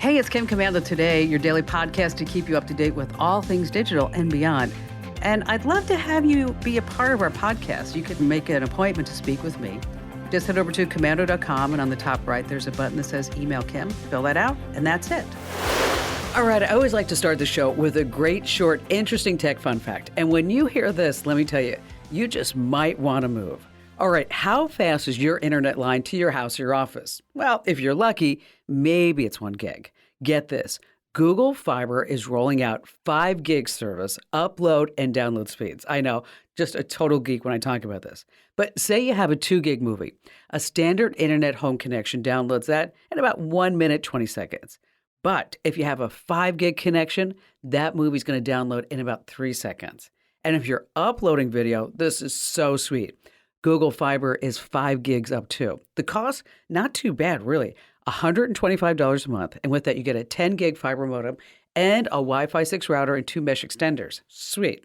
Hey, it's Kim Komando today, your daily podcast to keep you up to date with all things digital and beyond. And I'd love to have you be a part of our podcast. You can make an appointment to speak with me. Just head over to Komando.com, and on the top right, there's a button that says Email Kim. Fill that out, and that's it. All right, I always like to start the show with a great, short, interesting tech fun fact. And when you hear this, let me tell you, you just might want to move. All right, how fast is your internet line to your house or your office? Well, if you're lucky, maybe it's 1 gig. Get this. Google Fiber is rolling out 5 gig service, upload and download speeds. I know, just a total geek when I talk about this. But say you have a 2 gig movie. A standard internet home connection downloads that in about 1 minute, 20 seconds. But if you have a 5 gig connection, that movie's going to download in about 3 seconds. And if you're uploading video, this is so sweet. Google Fiber is 5 gigs up too. The cost, not too bad, really. $125 a month. And with that, you get a 10 gig fiber modem and a Wi-Fi 6 router and 2 mesh extenders. Sweet.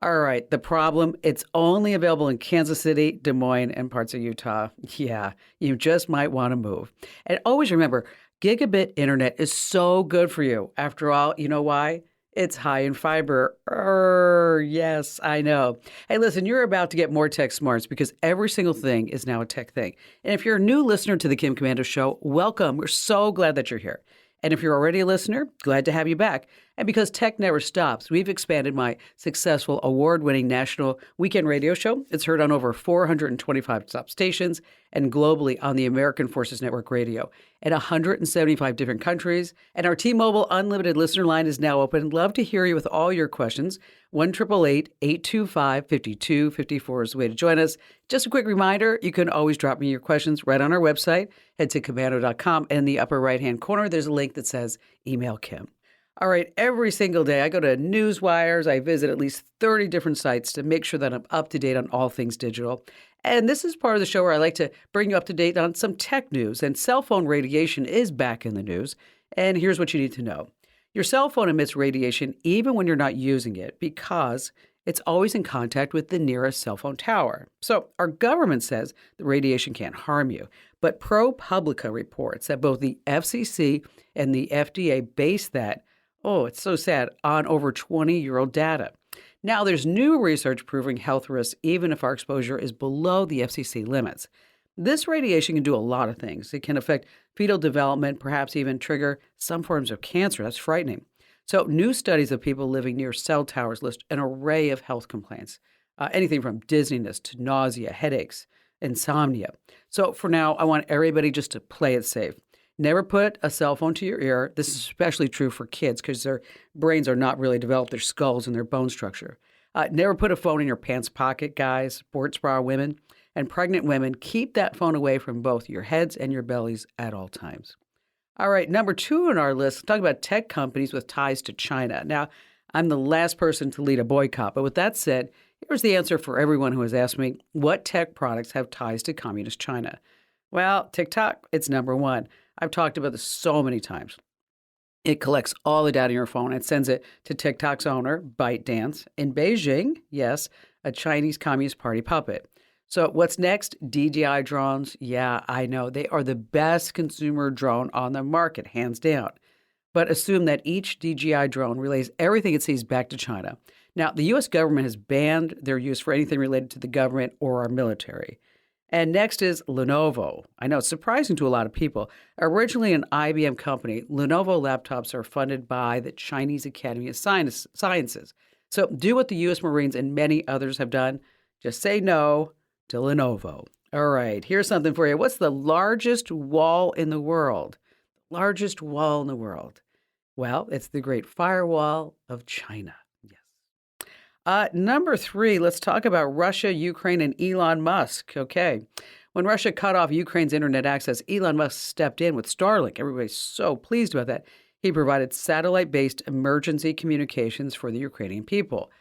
All right, the problem, it's only available in Kansas City, Des Moines, and parts of Utah. Yeah, you just might want to move. And always remember, gigabit internet is so good for you. After all, you know why? It's high in fiber. Yes, I know. Hey, listen, you're about to get more tech smarts because every single thing is now a tech thing. And if you're a new listener to the Kim Komando Show, welcome. We're so glad that you're here. And if you're already a listener, glad to have you back. And because tech never stops, we've expanded my successful award-winning national weekend radio show. It's heard on over 425 top stations and globally on the American Forces Network Radio in 175 different countries. And our T-Mobile Unlimited listener line is now open. Love to hear you with all your questions. 1-888-825-5254 is the way to join us. Just a quick reminder, you can always drop me your questions right on our website. Head to Komando.com. In the upper right-hand corner, there's a link that says Email Kim. All right, every single day I go to Newswires. I visit at least 30 different sites to make sure that I'm up to date on all things digital. And this is part of the show where I like to bring you up to date on some tech news. And cell phone radiation is back in the news. And here's what you need to know. Your cell phone emits radiation even when you're not using it because it's always in contact with the nearest cell phone tower. So our government says the radiation can't harm you. But ProPublica reports that both the FCC and the FDA base that, oh, it's so sad, on over 20-year-old data. Now, there's new research proving health risks even if our exposure is below the FCC limits. This radiation can do a lot of things. It can affect fetal development, perhaps even trigger some forms of cancer. That's frightening. So new studies of people living near cell towers list an array of health complaints, anything from dizziness to nausea, headaches, insomnia. So for now, I want everybody just to play it safe. Never put a cell phone to your ear. This is especially true for kids because their brains are not really developed, their skulls and their bone structure. Never put a phone in your pants pocket, guys, sports bra women, and pregnant women. Keep that phone away from both your heads and your bellies at all times. All right, number 2 on our list, talk about tech companies with ties to China. Now, I'm the last person to lead a boycott, but with that said, here's the answer for everyone who has asked me, what tech products have ties to communist China? Well, TikTok, it's number 1. I've talked about this so many times. It collects all the data on your phone and sends it to TikTok's owner, ByteDance, in Beijing, yes, a Chinese Communist Party puppet. So what's next? DJI drones. Yeah, I know. They are the best consumer drone on the market, hands down. But assume that each DJI drone relays everything it sees back to China. Now, the U.S. government has banned their use for anything related to the government or our military. And next is Lenovo. I know it's surprising to a lot of people. Originally an IBM company, Lenovo laptops are funded by the Chinese Academy of Sciences. So do what the U.S. Marines and many others have done. Just say no to Lenovo. All right, here's something for you. What's the largest wall in the world? Largest wall in the world. Well, it's the Great Firewall of China. Number 3, let's talk about Russia, Ukraine, and Elon Musk. Okay. When Russia cut off Ukraine's internet access, Elon Musk stepped in with Starlink. Everybody's so pleased about that. He provided satellite-based emergency communications for the Ukrainian people.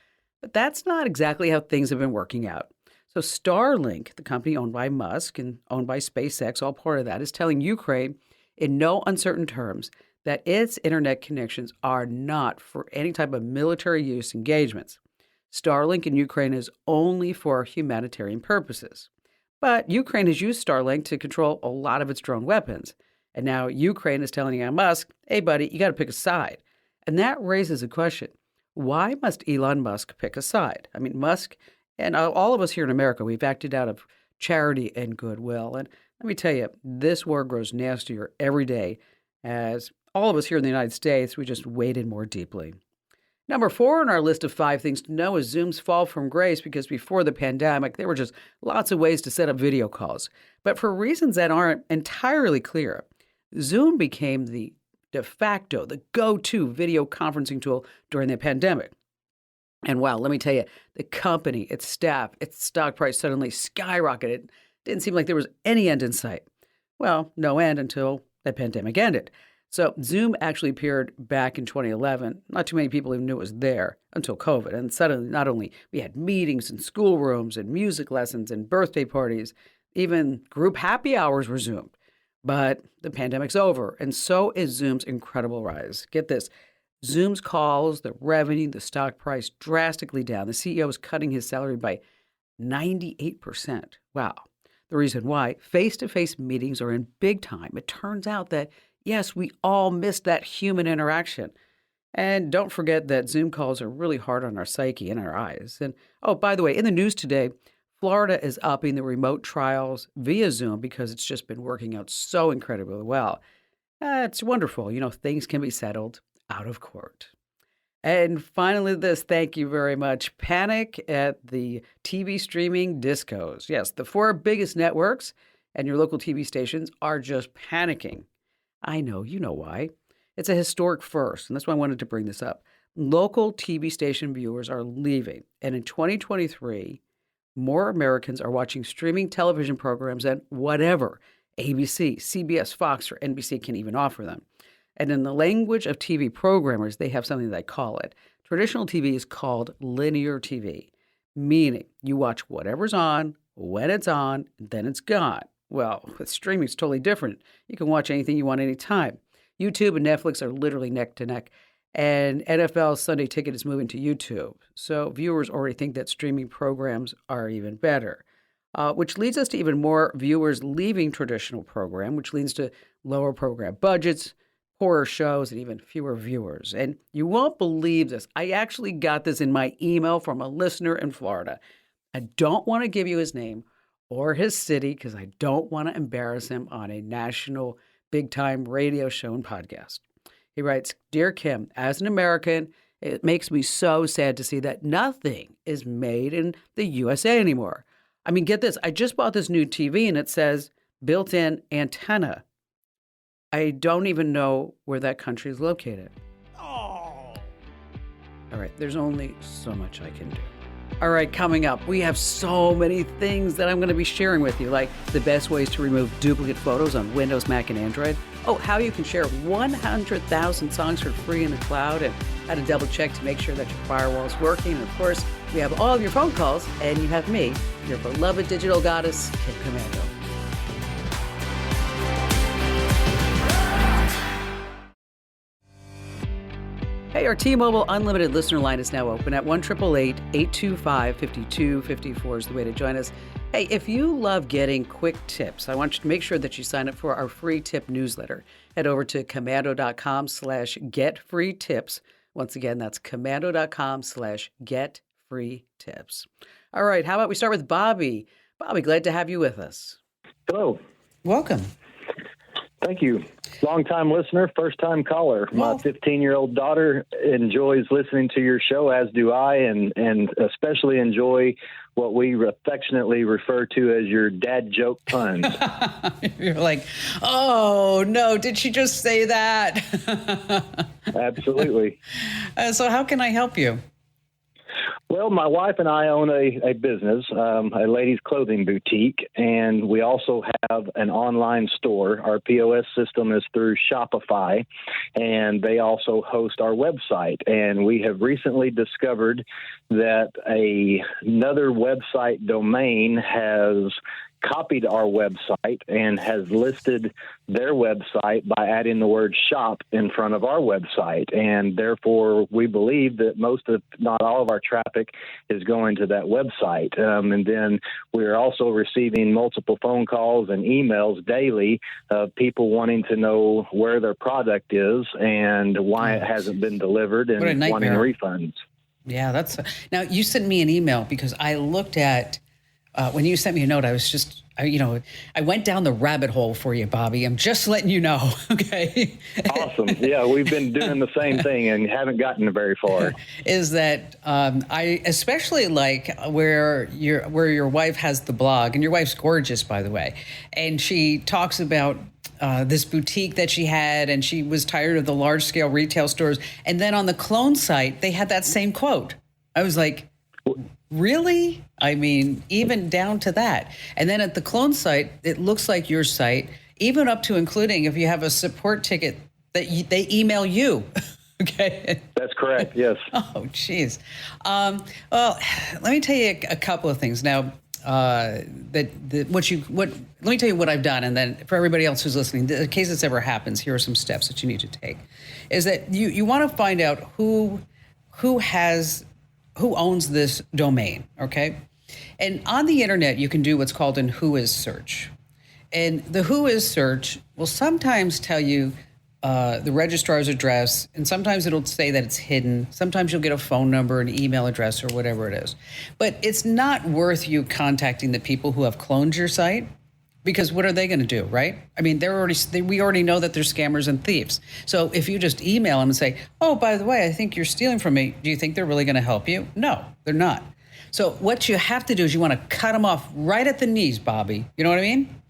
But that's not exactly how things have been working out. So Starlink, the company owned by Musk and owned by SpaceX, all part of that, is telling Ukraine in no uncertain terms that its internet connections are not for any type of military use engagements. Starlink in Ukraine is only for humanitarian purposes. But Ukraine has used Starlink to control a lot of its drone weapons. And now Ukraine is telling Elon Musk, hey, buddy, you got to pick a side. And that raises a question. Why must Elon Musk pick a side? I mean, Musk and all of us here in America, we've acted out of charity and goodwill. And let me tell you, this war grows nastier every day as all of us here in the United States, we just wade in more deeply. Number 4 on our list of 5 things to know is Zoom's fall from grace, because before the pandemic, there were just lots of ways to set up video calls. But for reasons that aren't entirely clear, Zoom became the de facto, the go-to video conferencing tool during the pandemic. And wow, let me tell you, the company, its staff, its stock price suddenly skyrocketed. It didn't seem like there was any end in sight. Well, no end until the pandemic ended. So Zoom actually appeared back in 2011. Not too many people even knew it was there until COVID. And suddenly, not only we had meetings and schoolrooms and music lessons and birthday parties, even group happy hours were Zoomed. But the pandemic's over, and so is Zoom's incredible rise. Get this. Zoom's calls, the revenue, the stock price drastically down. The CEO is cutting his salary by 98%. Wow. The reason why, face-to-face meetings are in big time. It turns out that, yes, we all miss that human interaction. And don't forget that Zoom calls are really hard on our psyche and our eyes. And, oh, by the way, in the news today, Florida is upping the remote trials via Zoom because it's just been working out so incredibly well. It's wonderful. You know, things can be settled out of court. And finally, this, thank you very much. Panic at the TV streaming discos. Yes, the 4 biggest networks and your local TV stations are just panicking. I know, you know why. It's a historic first, and that's why I wanted to bring this up. Local TV station viewers are leaving, and in 2023, more Americans are watching streaming television programs than whatever ABC, CBS, Fox, or NBC can even offer them. And in the language of TV programmers, they have something they call it. Traditional TV is called linear TV, meaning you watch whatever's on, when it's on, then it's gone. Well, with streaming, it's totally different. You can watch anything you want anytime. YouTube and Netflix are literally neck to neck. And NFL Sunday Ticket is moving to YouTube. So viewers already think that streaming programs are even better, which leads us to even more viewers leaving traditional program, which leads to lower program budgets, poorer shows, and even fewer viewers. And you won't believe this. I actually got this in my email from a listener in Florida. I don't want to give you his name or his city because I don't want to embarrass him on a national big-time radio show and podcast. He writes, Dear Kim, as an American, it makes me so sad to see that nothing is made in the USA anymore. I mean, get this. I just bought this new TV and it says built-in antenna. I don't even know where that country is located. Oh. All right, there's only so much I can do. All right, coming up, we have so many things that I'm going to be sharing with you, like the best ways to remove duplicate photos on Windows, Mac, and Android. Oh, how you can share 100,000 songs for free in the cloud, and how to double check to make sure that your firewall is working. And of course, we have all of your phone calls, and you have me, your beloved digital goddess, Kim Komando. Hey, our T-Mobile Unlimited listener line is now open at 1-888-825-5254 is the way to join us. Hey, if you love getting quick tips, I want you to make sure that you sign up for our free tip newsletter. Head over to komando.com/getfreetips. Once again, that's komando.com/getfreetips. All right, how about we start with Bobby? Bobby, glad to have you with us. Hello. Welcome. Thank you. Long-time listener, first-time caller. My 15-year-old daughter enjoys listening to your show, as do I, and especially enjoy what we affectionately refer to as your dad joke puns. You're like, oh, no, did she just say that? Absolutely. So how can I help you? Well, my wife and I own a business, a ladies' clothing boutique, and we also have an online store. Our POS system is through Shopify, and they also host our website. And we have recently discovered that another website domain has copied our website and has listed their website by adding the word shop in front of our website. And therefore, we believe that most of, not all of our traffic is going to that website. And then we're also receiving multiple phone calls and emails daily of people wanting to know where their product is and why it hasn't been delivered and wanting refunds. Yeah, now you sent me an email because I looked at, when you sent me a note, I was just, I went down the rabbit hole for you, Bobby. I'm just letting you know. Okay. Awesome. Yeah, we've been doing the same thing and haven't gotten very far. Is that I especially like where your wife has the blog, and your wife's gorgeous, by the way, and she talks about this boutique that she had, and she was tired of the large scale retail stores. And then on the clone site, they had that same quote. I was like, really? I mean, even down to that. And then at the clone site, it looks like your site, even up to including if you have a support ticket that they email you. Okay. That's correct. Yes. Oh, geez. Well, let me tell you a couple of things now. Let me tell you what I've done, and then for everybody else who's listening, in case this ever happens, here are some steps that you need to take. Is that you want to find out who owns this domain, okay? And on the internet, you can do what's called an who is search. And the who is search will sometimes tell you the registrar's address, and sometimes it'll say that it's hidden. Sometimes you'll get a phone number, an email address, or whatever it is. But it's not worth you contacting the people who have cloned your site, because what are they going to do, right? I mean, we already know that they're scammers and thieves. So if you just email them and say, oh, by the way, I think you're stealing from me, do you think they're really going to help you? No, they're not. So what you have to do is you want to cut them off right at the knees, Bobby. You know what I mean?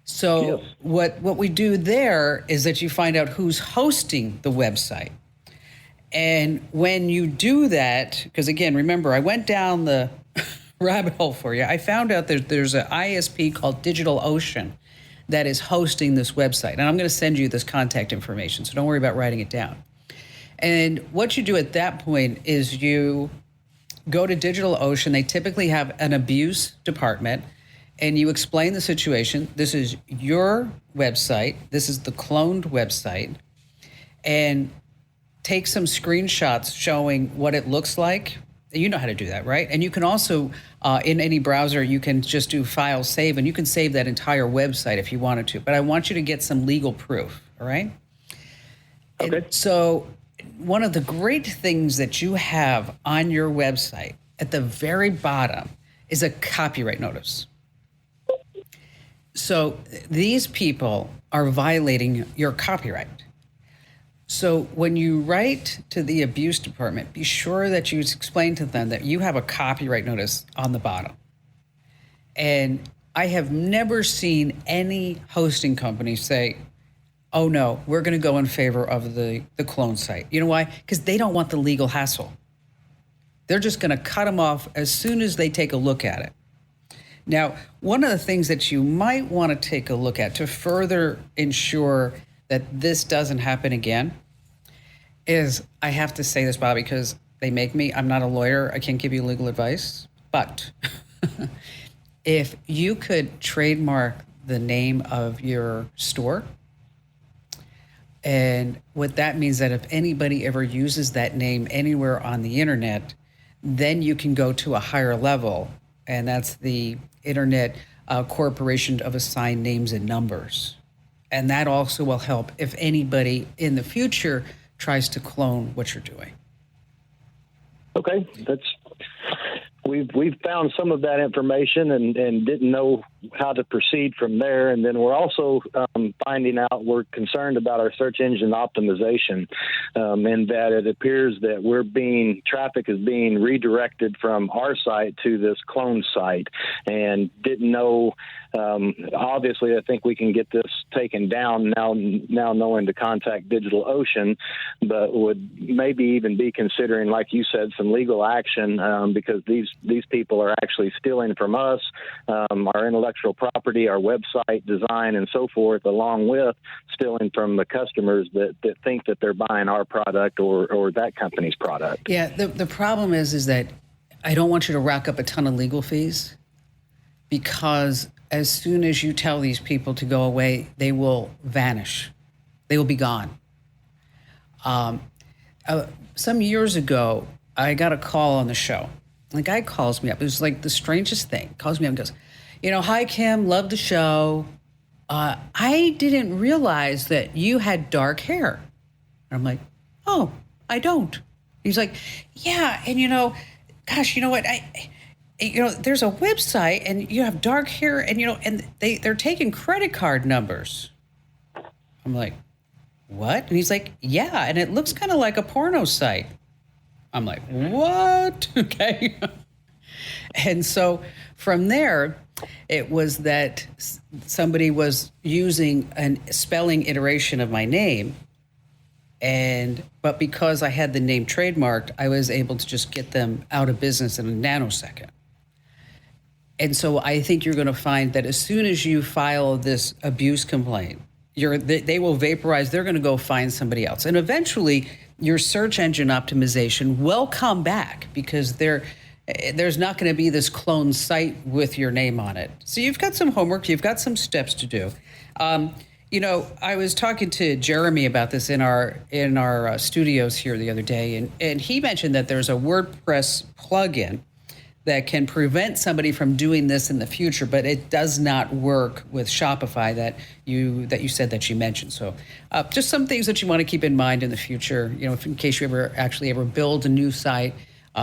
So yes. What we do there is that you find out who's hosting the website. And when you do that, because again, remember, I went down the rabbit hole for you. I found out that there's an ISP called DigitalOcean that is hosting this website. And I'm going to send you this contact information, so don't worry about writing it down. And what you do at that point is you go to DigitalOcean. They typically have an abuse department. And you explain the situation. This is your website. This is the cloned website. And take some screenshots showing what it looks like. You know how to do that, right? And you can also, in any browser, you can just do file save, and you can save that entire website if you wanted to. But I want you to get some legal proof, all right? Okay. And so one of the great things that you have on your website at the very bottom is a copyright notice. So these people are violating your copyright. So when you write to the abuse department, be sure that you explain to them that you have a copyright notice on the bottom. And I have never seen any hosting company say, oh no, we're going to go in favor of the clone site. You know why? Because they don't want the legal hassle. They're just going to cut them off as soon as they take a look at it. Now, one of the things that you might want to take a look at to further ensure that this doesn't happen again is, I have to say this, Bobby, because they make me, I'm not a lawyer, I can't give you legal advice, but if you could trademark the name of your store, and what that means that if anybody ever uses that name anywhere on the internet, then you can go to a higher level, and that's the Internet Corporation of Assigned Names and Numbers. And that also will help if anybody in the future tries to clone what you're doing. Okay, we've found some of that information and didn't know how to proceed from there. And then we're also finding out we're concerned about our search engine optimization, and that it appears that traffic is being redirected from our site to this clone site, and didn't know. Obviously, I think we can get this taken down now knowing to contact DigitalOcean, but would maybe even be considering, like you said, some legal action, because these people are actually stealing from us, our intellectual property, our website design, and so forth, along with stealing from the customers that think that they're buying our product or that company's product. Yeah, the problem is that I don't want you to rack up a ton of legal fees, because as soon as you tell these people to go away, they will vanish. They will be gone. Some years ago, I got a call on the show. The guy calls me up. It was like the strangest thing. Calls me up and goes, hi, Kim, love the show. I didn't realize that you had dark hair. And I'm like, oh, I don't. He's like, yeah, and gosh, you know what? There's a website, and you have dark hair, and and they're taking credit card numbers. I'm like, what? And he's like, yeah, and it looks kind of like a porno site. I'm like, what? Okay. And so from there, it was that somebody was using a spelling iteration of my name. But because I had the name trademarked, I was able to just get them out of business in a nanosecond. And so I think you're going to find that as soon as you file this abuse complaint, they will vaporize. They're going to go find somebody else. And eventually, your search engine optimization will come back because there's not going to be this clone site with your name on it. So you've got some homework. You've got some steps to do. I was talking to Jeremy about this in our studios here the other day, and he mentioned that there's a WordPress plugin that can prevent somebody from doing this in the future, but it does not work with Shopify that you said that you mentioned. So just some things that you want to keep in mind in the future, if in case you ever build a new site,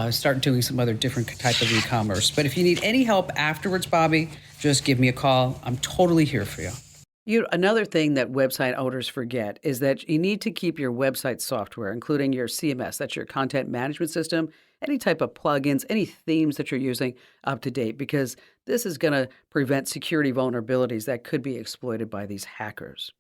start doing some other different type of e-commerce. But if you need any help afterwards, Bobby, just give me a call. I'm totally here for you. Another thing that website owners forget is that you need to keep your website software, including your CMS, that's your content management system, any type of plugins, any themes that you're using up to date, because this is going to prevent security vulnerabilities that could be exploited by these hackers.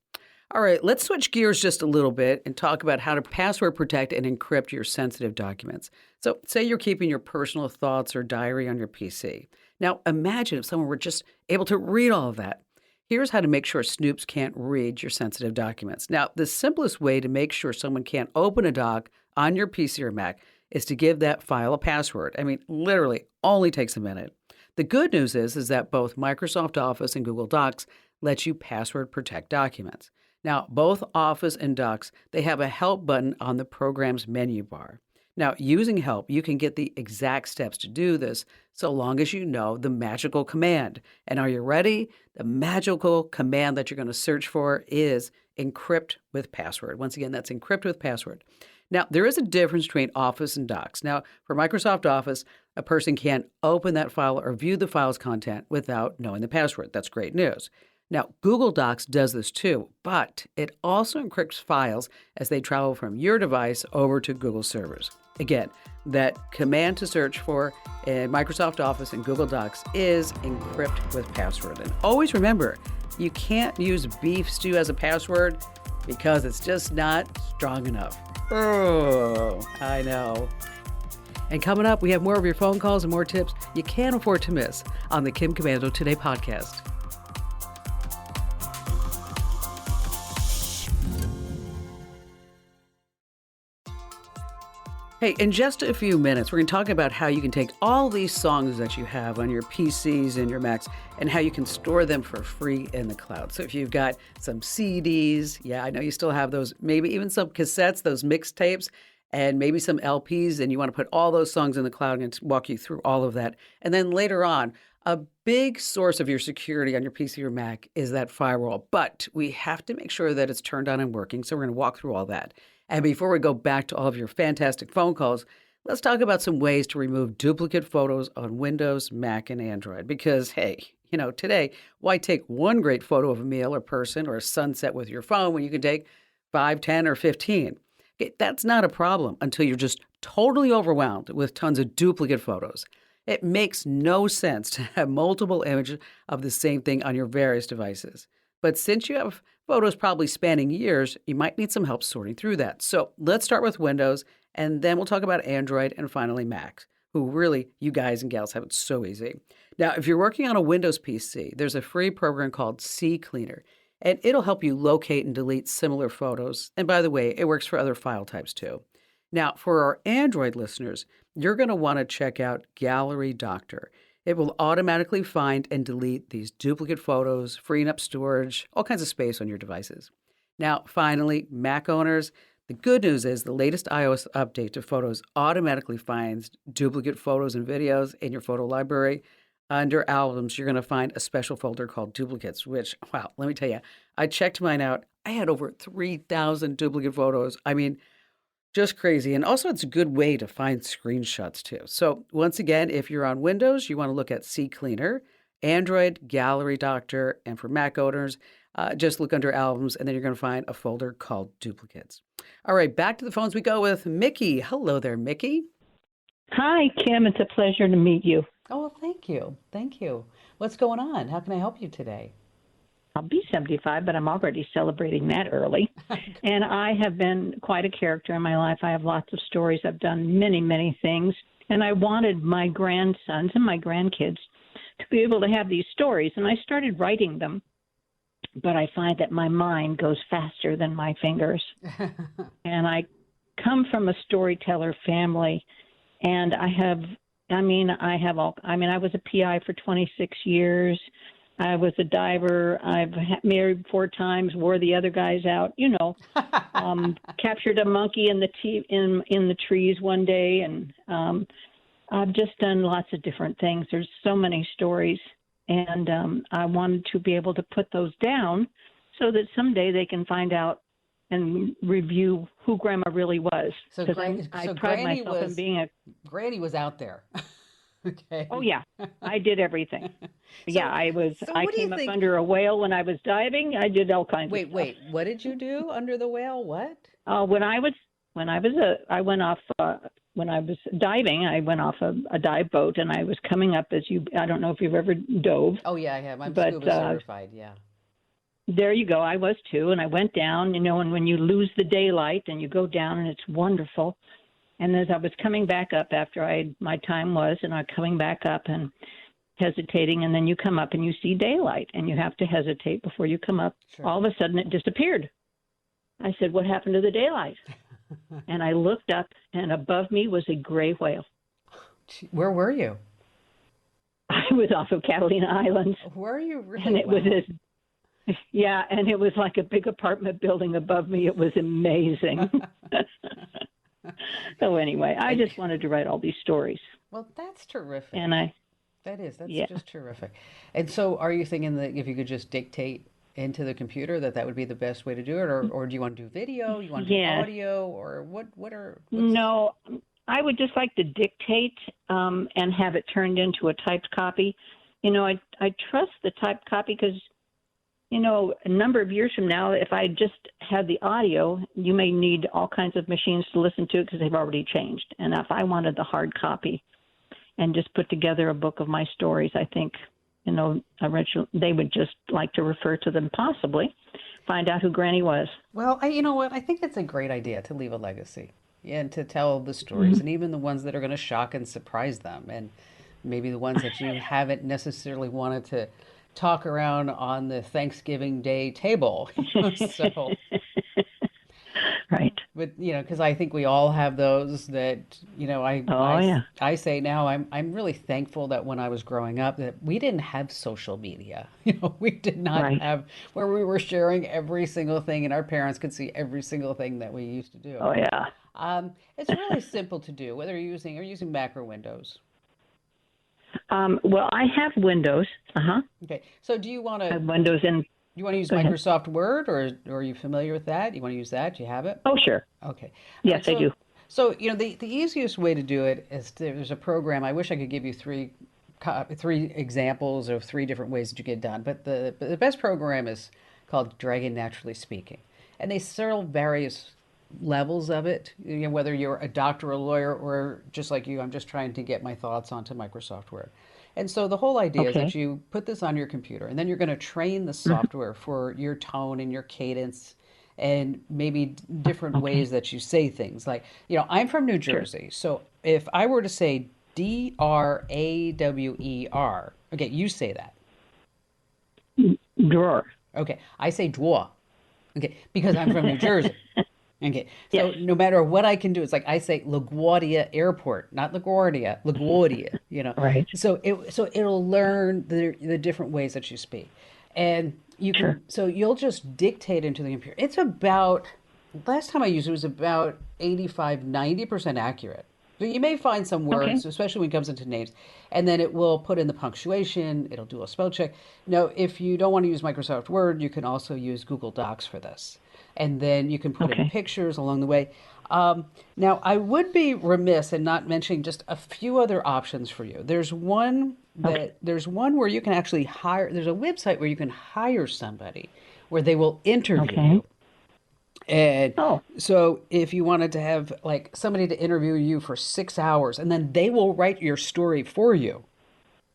All right, let's switch gears just a little bit and talk about how to password protect and encrypt your sensitive documents. So say you're keeping your personal thoughts or diary on your PC. Now imagine if someone were just able to read all of that. Here's how to make sure snoops can't read your sensitive documents. Now, the simplest way to make sure someone can't open a doc on your PC or Mac is to give that file a password. I mean, literally only takes a minute. The good news is that both Microsoft Office and Google Docs let you password protect documents. Now, both Office and Docs, they have a help button on the program's menu bar. Now, using help, you can get the exact steps to do this so long as you know the magical command. And are you ready? The magical command that you're going to search for is encrypt with password. Once again, that's encrypt with password. Now, there is a difference between Office and Docs. Now, for Microsoft Office, a person can't open that file or view the file's content without knowing the password. That's great news. Now, Google Docs does this too, but it also encrypts files as they travel from your device over to Google servers. Again, that command to search for in Microsoft Office and Google Docs is encrypt with password. And always remember, you can't use beef stew as a password because it's just not strong enough. Oh, I know. And coming up, we have more of your phone calls and more tips you can't afford to miss on the Kim Komando Today podcast. Hey, in just a few minutes, we're going to talk about how you can take all these songs that you have on your PCs and your Macs and how you can store them for free in the cloud. So if you've got some CDs, yeah, I know you still have those, maybe even some cassettes, those mixtapes, and maybe some LPs, and you want to put all those songs in the cloud and walk you through all of that. And then later on, a big source of your security on your PC or Mac is that firewall, but we have to make sure that it's turned on and working. So we're going to walk through all that. And before we go back to all of your fantastic phone calls, let's talk about some ways to remove duplicate photos on Windows, Mac, and Android. Because, hey, today, why take one great photo of a meal or person or a sunset with your phone when you can take 5, 10, or 15? Okay, that's not a problem until you're just totally overwhelmed with tons of duplicate photos. It makes no sense to have multiple images of the same thing on your various devices. But since you have photos probably spanning years, you might need some help sorting through that. So let's start with Windows, and then we'll talk about Android and finally Mac, who really, you guys and gals, have it so easy. Now, if you're working on a Windows PC, there's a free program called CCleaner, and it'll help you locate and delete similar photos. And by the way, it works for other file types too. Now, for our Android listeners, you're going to want to check out Gallery Doctor. It will automatically find and delete these duplicate photos, freeing up storage, all kinds of space on your devices. Now, finally, Mac owners, the good news is the latest iOS update to Photos automatically finds duplicate photos and videos in your photo library. Under albums, you're going to find a special folder called duplicates, which, wow, let me tell you, I checked mine out. I had over 3,000 duplicate photos. I mean, just crazy. And also, it's a good way to find screenshots too. So, once again, if you're on Windows, you want to look at CCleaner, Android, Gallery Doctor, and for Mac owners, just look under albums and then you're going to find a folder called duplicates. All right, back to the phones we go with Mickey. Hello there, Mickey. Hi, Kim. It's a pleasure to meet you. Oh, well, thank you. Thank you. What's going on? How can I help you today? I'll be 75, but I'm already celebrating that early. And I have been quite a character in my life. I have lots of stories. I've done many, many things. And I wanted my grandsons and my grandkids to be able to have these stories. And I started writing them. But I find that my mind goes faster than my fingers. And I come from a storyteller family. And I was a PI for 26 years. I was a diver. I've married 4 times, wore the other guys out, captured a monkey in the trees one day. And I've just done lots of different things. There's so many stories. And I wanted to be able to put those down so that someday they can find out and review who Grandma really was. So, I pride myself in being Granny was out there. Okay. Oh yeah, I did everything. I came up think? under a whale when I was diving. I did all kinds of stuff. Wait, what did you do under the whale? What? When I was diving, I went off a dive boat, and I was coming up I don't know if you've ever dove. Oh yeah, I have. I'm scuba certified. Yeah. There you go. I was too, and I went down. And when you lose the daylight, and you go down, and it's wonderful. And as I was coming back up after my time was, and I'm coming back up and hesitating, and then you come up and you see daylight, and you have to hesitate before you come up. Sure. All of a sudden, it disappeared. I said, "What happened to the daylight?" And I looked up, and above me was a gray whale. Where were you? I was off of Catalina Islands. Where are you really? And it was and it was like a big apartment building above me. It was amazing. So anyway, I just wanted to write all these stories. Well, that's terrific. And that's just terrific. And so are you thinking that if you could just dictate into the computer that would be the best way to do it? Or do you want to do video? You want to do audio? Or No, I would just like to dictate and have it turned into a typed copy. I trust the typed copy because, a number of years from now, if I just had the audio, you may need all kinds of machines to listen to it because they've already changed. And if I wanted the hard copy and just put together a book of my stories, I think, they would just like to refer to them, possibly find out who Granny was. Well, you know what? I think it's a great idea to leave a legacy and to tell the stories, Mm-hmm. and even the ones that are going to shock and surprise them, and maybe the ones that you haven't necessarily wanted to talk around on the Thanksgiving Day table. So, right. But because I think we all have those that I say now I'm really thankful that when I was growing up that we didn't have social media. We did not have where we were sharing every single thing, and our parents could see every single thing that we used to do. Oh yeah. It's really simple to do, whether you're using Mac or Windows. Well, I have Windows. Okay. So do you want to have Windows in? You want to use Microsoft Word, or are you familiar with that? You want to use that? Do you have it? Oh, sure. Okay. Yes, I do. So the easiest way to do it is there's a program. I wish I could give you three examples of 3 different ways that you get it done, but the best program is called Dragon Naturally Speaking, and they serve various levels of it. Whether you're a doctor or a lawyer, or just like you, I'm just trying to get my thoughts onto Microsoft Word. And so the whole idea is that you put this on your computer, and then you're going to train the software for your tone and your cadence and maybe different ways that you say things. Like, I'm from New Jersey. So if I were to say Drawer, okay, you say that. Drawer. Okay, I say drawer. Okay, because I'm from New Jersey. Okay, so no matter what I can do, it's like I say LaGuardia Airport, not LaGuardia, LaGuardia. you know. Right. So it'll learn the different ways that you speak. And you Sure. can so you'll just dictate into the computer. It's about last time I used it was about 85-90% accurate. So you may find some Okay. words, especially when it comes into names, and then it will put in the punctuation, it'll do a spell check. Now, if you don't want to use Microsoft Word, you can also use Google Docs for this. And then you can put in Okay. pictures along the way. Now, I would be remiss in not mentioning just a few other options for you. Okay. There's one where you can actually hire, there's a website where you can hire somebody where they will interview Okay. you. And Oh. so if you wanted to have like somebody to interview you for 6 hours and then they will write your story for you.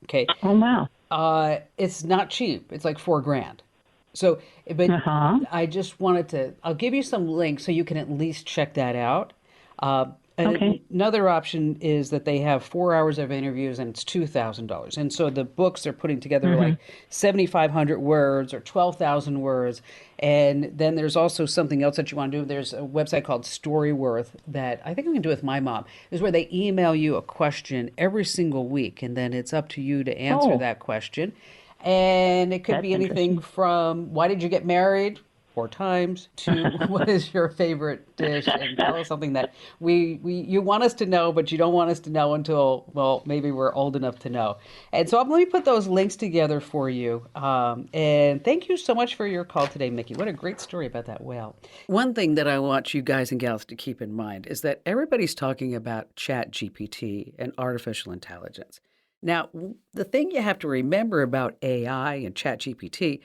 Okay. Oh, wow. It's not cheap. It's like 4 grand. So, but Uh-huh. I just wanted to, I'll give you some links so you can at least check that out. Uh, Okay. Another option is that they have 4 hours of interviews and it's $2,000. And so the books they're putting together are Mm-hmm. like 7,500 words or 12,000 words. And then there's also something else that you want to do. There's a website called Storyworth that I think I can do with my mom, is where they email you a question every single week. And then it's up to you to answer Oh, that question. And it could that's be anything interesting. from why did you get married 4 times to what is your favorite dish and tell us something that we you want us to know but you don't want us to know until well maybe we're old enough to know. And so let me put those links together for you. And thank you so much for your call today, Mickey. What a great story about that whale. One thing that I want you guys and gals to keep in mind is that everybody's talking about Chat GPT and artificial intelligence. Now, the thing you have to remember about AI and ChatGPT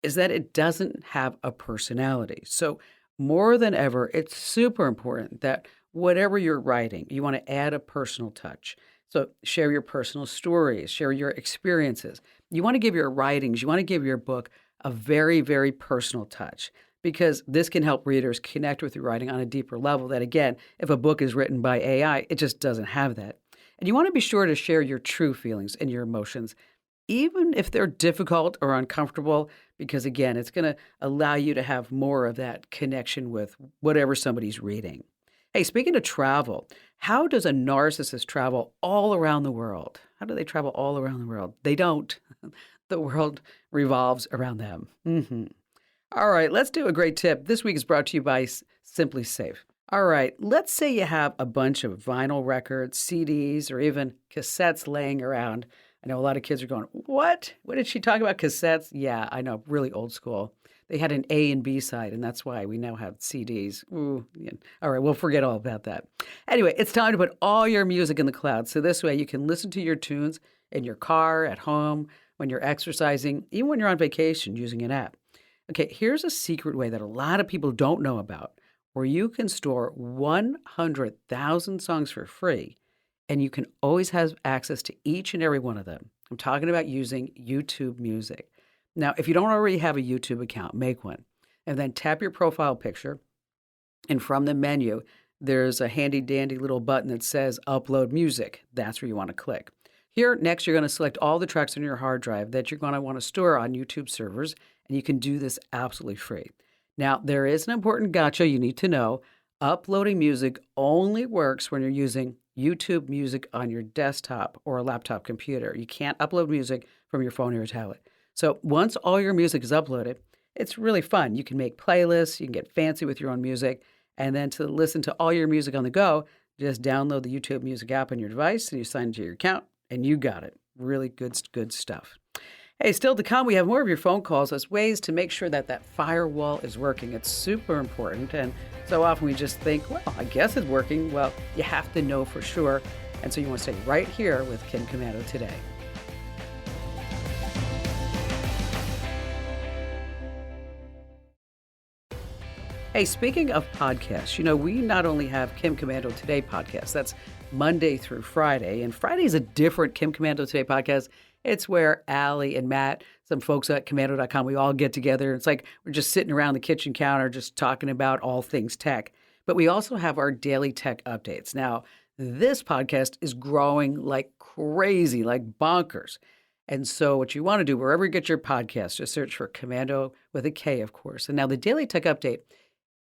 is that it doesn't have a personality. So, more than ever, it's super important that whatever you're writing, you want to add a personal touch. So, share your personal stories, share your experiences. You want to give your writings, you want to give your book a very, very personal touch because this can help readers connect with your writing on a deeper level. That, again, if a book is written by AI, it just doesn't have that. And you want to be sure to share your true feelings and your emotions, even if they're difficult or uncomfortable, because again, it's going to allow you to have more of that connection with whatever somebody's reading. Hey, speaking of travel, how does a narcissist travel all around the world? How do they travel all around the world? They don't. The world revolves around them. All right, let's do a great tip. This week is brought to you by Simply Safe. All right, let's say you have a bunch of vinyl records, CDs, or even cassettes laying around. I know a lot of kids are going, What? What did she talk about? Cassettes? Yeah, I know, really old school. They had an A and B side, and that's why we now have CDs. Ooh, yeah. All right, we'll forget all about that. Anyway, it's time to put all your music in the cloud. So this way you can listen to your tunes in your car, at home, when you're exercising, even when you're on vacation using an app. Okay, here's a secret way that a lot of people don't know about where you can store 100,000 songs for free and you can always have access to each and every one of them. I'm talking about using YouTube Music. Now, if you don't already have a YouTube account, make one and then tap your profile picture. And from the menu, there's a handy dandy little button that says Upload Music. That's where you want to click. Here, next, you're going to select all the tracks on your hard drive that you're going to want to store on YouTube servers, and you can do this absolutely free. Now, there is an important gotcha you need to know. Uploading music only works when you're using YouTube Music on your desktop or a laptop computer. You can't upload music from your phone or your tablet. So once all your music is uploaded, it's really fun. You can make playlists, you can get fancy with your own music, and then to listen to all your music on the go, just download the YouTube Music app on your device and you sign into your account and you got it. Really good stuff. Hey, still to come, we have more of your phone calls as ways to make sure that that firewall is working. It's super important. And so often we just think, well, I guess it's working. Well, you have to know for sure. And so you want to stay right here with Kim Komando today. Hey, speaking of podcasts, we not only have Kim Komando Today podcast, that's Monday through Friday, and Friday is a different Kim Komando Today podcast. It's where Allie and Matt, some folks at Komando.com, we all get together. It's like we're just sitting around the kitchen counter just talking about all things tech. But we also have our daily tech updates. Now, this podcast is growing like crazy, like bonkers. And so what you want to do, wherever you get your podcast, just search for Komando with a K, of course. And now the daily tech update,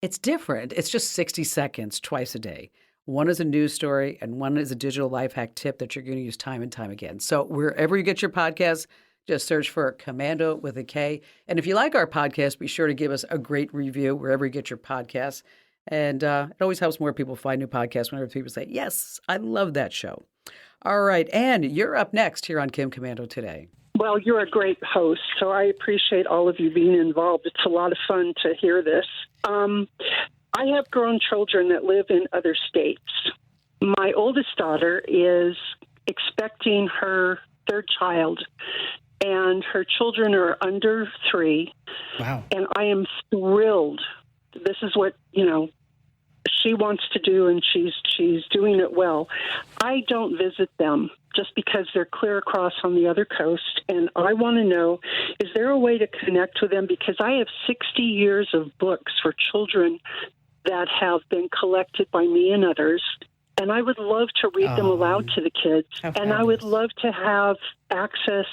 it's different. It's just 60 seconds twice a day. One is a news story, and one is a digital life hack tip that you're going to use time and time again. So wherever you get your podcasts, just search for Komando with a K. And if you like our podcast, be sure to give us a great review wherever you get your podcasts. And it always helps more people find new podcasts whenever people say, yes, I love that show. All right, Ann, you're up next here on Kim Komando Today. Well, you're a great host, so I appreciate all of you being involved. It's a lot of fun to hear this. I have grown children that live in other states. My oldest daughter is expecting her third child, and her children are under 3. Wow. And I am thrilled. This is what, she wants to do, and she's doing it well. I don't visit them just because they're clear across on the other coast, and I want to know, is there a way to connect with them? Because I have 60 years of books for children that have been collected by me and others, and I would love to read them aloud to the kids, and I would love to have access,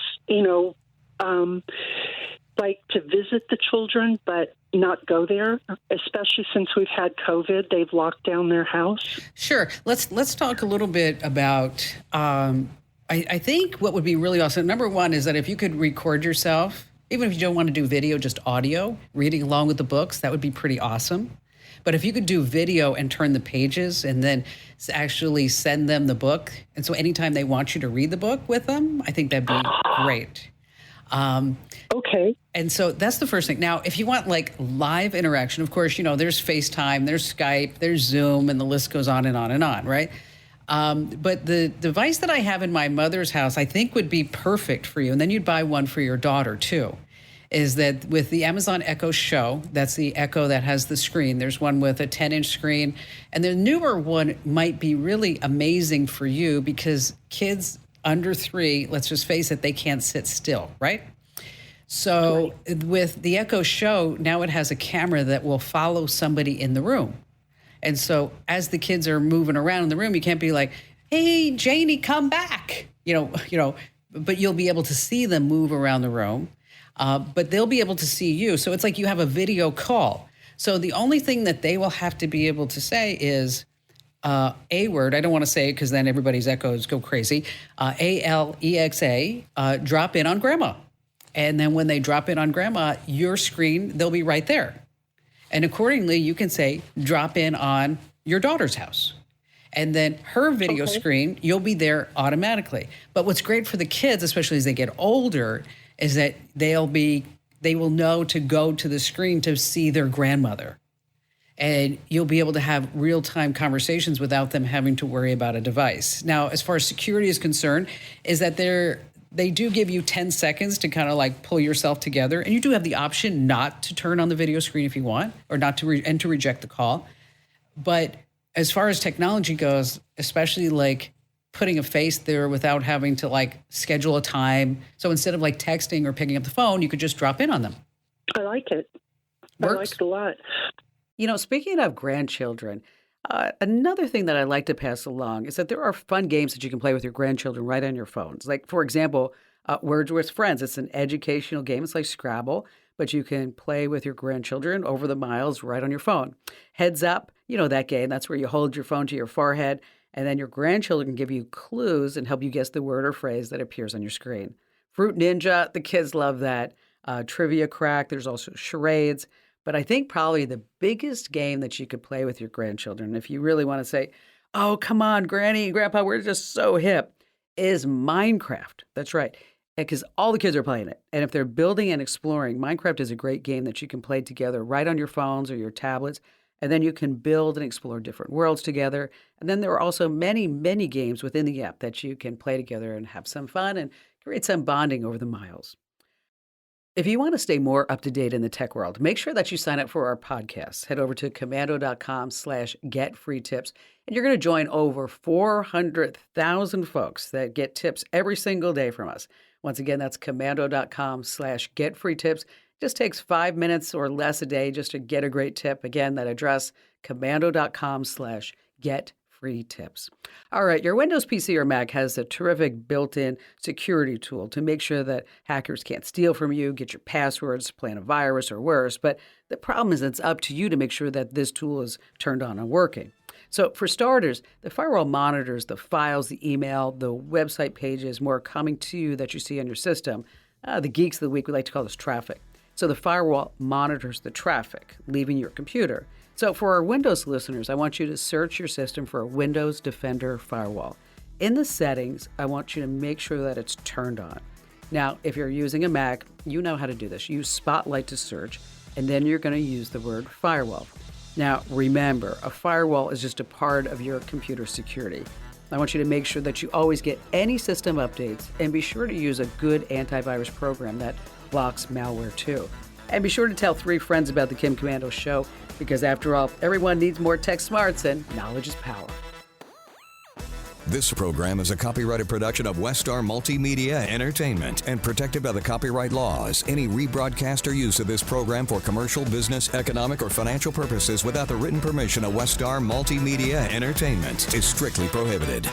like to visit the children, but not go there, especially since we've had COVID. They've locked down their house. Sure. Let's talk a little bit about, I think what would be really awesome, number one, is that if you could record yourself, even if you don't want to do video, just audio, reading along with the books, that would be pretty awesome. But if you could do video and turn the pages and then actually send them the book, and so anytime they want you to read the book with them, I think that'd be great. Okay. And so that's the first thing. Now, if you want like live interaction, of course, there's FaceTime, there's Skype, there's Zoom, and the list goes on and on and on, right? But the device that I have in my mother's house, I think would be perfect for you. And then you'd buy one for your daughter too, is that with the Amazon Echo Show, that's the Echo that has the screen. There's one with a 10-inch screen. And the newer one might be really amazing for you because kids under 3, let's just face it, they can't sit still, right? So with the Echo Show, now it has a camera that will follow somebody in the room. And so as the kids are moving around in the room, you can't be like, hey, Janie, come back, but you'll be able to see them move around the room, but they'll be able to see you. So it's like you have a video call. So the only thing that they will have to be able to say is a word. I don't want to say it because then everybody's echoes go crazy. Alexa, drop in on grandma. And then when they drop in on grandma, your screen, they'll be right there. And accordingly, you can say, drop in on your daughter's house. And then her video screen, you'll be there automatically. But what's great for the kids, especially as they get older, is that they will know to go to the screen to see their grandmother. And you'll be able to have real-time conversations without them having to worry about a device. Now, as far as security is concerned, is that they do give you 10 seconds to kind of like pull yourself together. And you do have the option not to turn on the video screen if you want, or not to to reject the call. But as far as technology goes, especially like putting a face there without having to like schedule a time. So instead of like texting or picking up the phone, you could just drop in on them. I like it. Works. I like it a lot. Speaking of grandchildren, another thing that I like to pass along is that there are fun games that you can play with your grandchildren right on your phones. Like, for example, Words with Friends. It's an educational game. It's like Scrabble, but you can play with your grandchildren over the miles right on your phone. Heads Up, that game. That's where you hold your phone to your forehead, and then your grandchildren can give you clues and help you guess the word or phrase that appears on your screen. Fruit Ninja, the kids love that. Trivia Crack. There's also charades. But I think probably the biggest game that you could play with your grandchildren, if you really want to say, oh, come on, Granny and Grandpa, we're just so hip, is Minecraft. That's right. Because all the kids are playing it. And if they're building and exploring, Minecraft is a great game that you can play together right on your phones or your tablets. And then you can build and explore different worlds together. And then there are also many, many games within the app that you can play together and have some fun and create some bonding over the miles. If you want to stay more up to date in the tech world, make sure that you sign up for our podcast. Head over to komando.com/get-free-tips, and you're going to join over 400,000 folks that get tips every single day from us. Once again, that's komando.com/get-free-tips. Just takes 5 minutes or less a day just to get a great tip. Again, that address, komando.com/get-free-tips. All right, your Windows PC or Mac has a terrific built-in security tool to make sure that hackers can't steal from you, get your passwords, plant a virus, or worse. But the problem is it's up to you to make sure that this tool is turned on and working. So for starters, the firewall monitors the files, the email, the website pages more coming to you that you see on your system. The geeks of the week, we like to call this traffic. So the firewall monitors the traffic leaving your computer. So for our Windows listeners, I want you to search your system for a Windows Defender firewall. In the settings, I want you to make sure that it's turned on. Now, if you're using a Mac, you know how to do this. Use Spotlight to search, and then you're going to use the word firewall. Now, remember, a firewall is just a part of your computer security. I want you to make sure that you always get any system updates, and be sure to use a good antivirus program that blocks malware too. And be sure to tell 3 friends about the Kim Komando Show, because after all, everyone needs more tech smarts, and knowledge is power. This program is a copyrighted production of Westar Multimedia Entertainment and protected by the copyright laws. Any rebroadcast or use of this program for commercial, business, economic, or financial purposes without the written permission of Westar Multimedia Entertainment is strictly prohibited.